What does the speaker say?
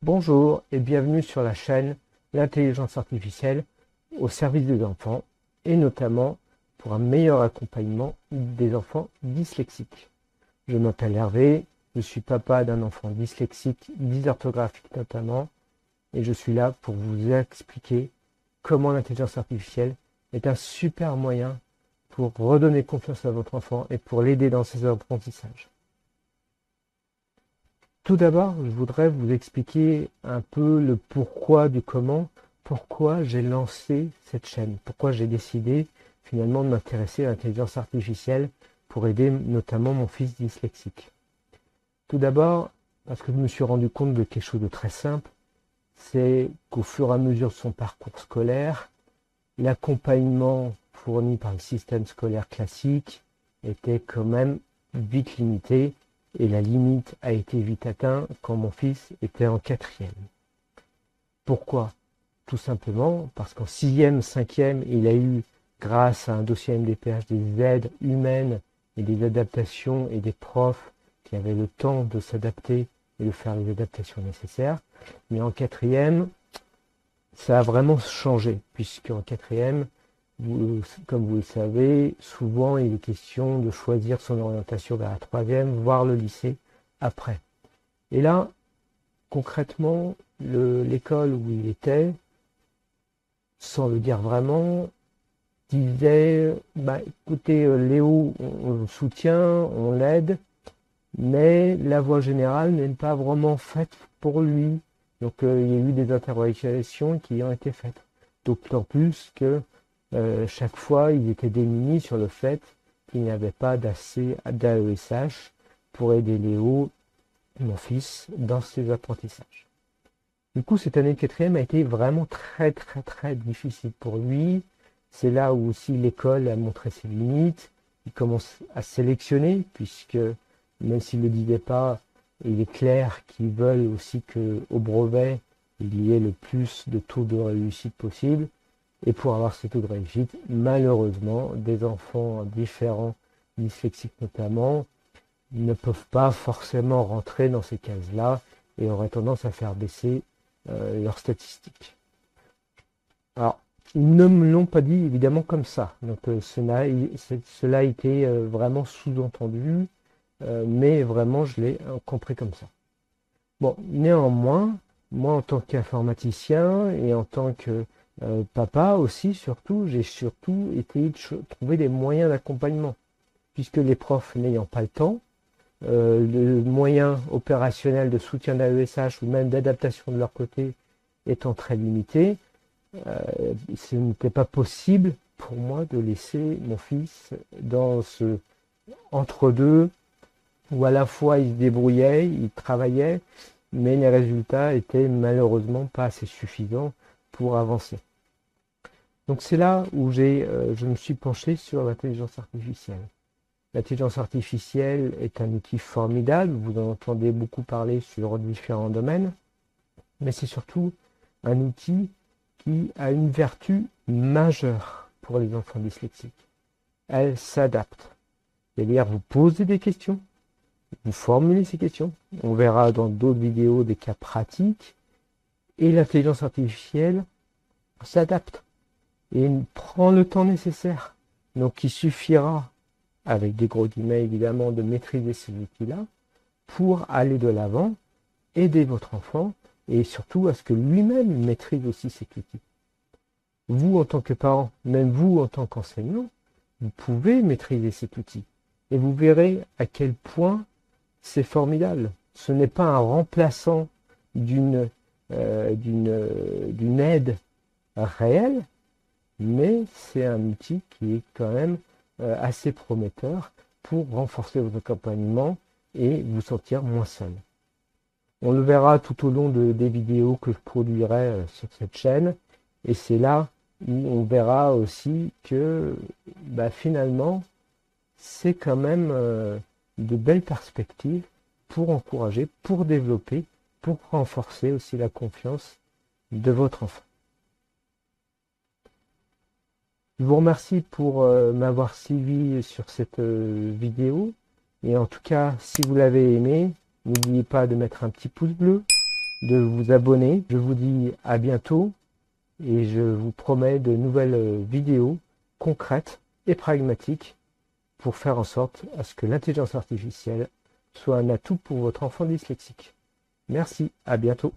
Bonjour et bienvenue sur la chaîne L'intelligence artificielle au service des enfants et notamment pour un meilleur accompagnement des enfants dyslexiques. Je m'appelle Hervé, je suis papa d'un enfant dyslexique, dysorthographique notamment, et je suis là pour vous expliquer comment l'intelligence artificielle est un super moyen pour redonner confiance à votre enfant et pour l'aider dans ses apprentissages. Tout d'abord, je voudrais vous expliquer un peu le pourquoi du comment, pourquoi j'ai lancé cette chaîne, pourquoi j'ai décidé finalement de m'intéresser à l'intelligence artificielle pour aider notamment mon fils dyslexique. Tout d'abord, parce que je me suis rendu compte de quelque chose de très simple, c'est qu'au fur et à mesure de son parcours scolaire, l'accompagnement fourni par le système scolaire classique était quand même vite limité. Et la limite a été vite atteinte quand mon fils était en 4e. Pourquoi? Tout simplement parce qu'en 6e, 5e, il a eu, grâce à un dossier MDPH, des aides humaines et des adaptations et des profs qui avaient le temps de s'adapter et de faire les adaptations nécessaires. Mais en 4e, ça a vraiment changé, puisqu'en 4e, comme vous le savez, souvent il est question de choisir son orientation vers la 3e, voire le lycée après. Et là, concrètement, l'école où il était, sans le dire vraiment, disait, écoutez Léo, on le soutient, on l'aide, mais la voie générale n'est pas vraiment faite pour lui. Donc il y a eu des interrogations qui ont été faites. D'autant plus que chaque fois, ils étaient démunis sur le fait qu'il n'y avait pas d'assez d'AESH pour aider Léo, mon fils, dans ses apprentissages. Du coup, cette année de 4e a été vraiment très difficile pour lui. C'est là où aussi l'école a montré ses limites. Il commence à sélectionner, puisque même s'il ne le disait pas, il est clair qu'ils veulent aussi qu'au brevet, il y ait le plus de taux de réussite possible. Et pour avoir ce taux de réussite, malheureusement, des enfants différents, dyslexiques notamment, ne peuvent pas forcément rentrer dans ces cases-là et auraient tendance à faire baisser leurs statistiques. Alors, ils ne me l'ont pas dit évidemment comme ça. Donc cela a été vraiment sous-entendu, mais vraiment je l'ai compris comme ça. Bon, néanmoins, moi en tant qu'informaticien et en tant que papa aussi, surtout, j'ai surtout essayé de trouver des moyens d'accompagnement, puisque les profs n'ayant pas le temps, le moyen opérationnel de soutien d'AESH ou même d'adaptation de leur côté étant très limité, ce n'était pas possible pour moi de laisser mon fils dans ce entre-deux où à la fois il se débrouillait, il travaillait, mais les résultats étaient malheureusement pas assez suffisants pour avancer. Donc c'est là où je me suis penché sur l'intelligence artificielle. L'intelligence artificielle est un outil formidable, vous en entendez beaucoup parler sur différents domaines, mais c'est surtout un outil qui a une vertu majeure pour les enfants dyslexiques. Elle s'adapte. C'est-à-dire vous posez des questions, vous formulez ces questions, on verra dans d'autres vidéos des cas pratiques, et l'intelligence artificielle s'adapte et prend le temps nécessaire. Donc il suffira, avec des gros guillemets évidemment, de maîtriser ces outils-là pour aller de l'avant, aider votre enfant et surtout à ce que lui-même maîtrise aussi cet outil. Vous en tant que parent, même vous en tant qu'enseignant, vous pouvez maîtriser cet outil et vous verrez à quel point c'est formidable. Ce n'est pas un remplaçant d'une aide réelle, mais c'est un outil qui est quand même assez prometteur pour renforcer votre accompagnement et vous sentir moins seul. On le verra tout au long des vidéos que je produirai sur cette chaîne, et c'est là où on verra aussi que finalement c'est quand même de belles perspectives pour encourager, pour développer, pour renforcer aussi la confiance de votre enfant. Je vous remercie pour m'avoir suivi sur cette vidéo. Et en tout cas, si vous l'avez aimé, n'oubliez pas de mettre un petit pouce bleu, de vous abonner. Je vous dis à bientôt et je vous promets de nouvelles vidéos concrètes et pragmatiques pour faire en sorte à ce que l'intelligence artificielle soit un atout pour votre enfant dyslexique. Merci, à bientôt.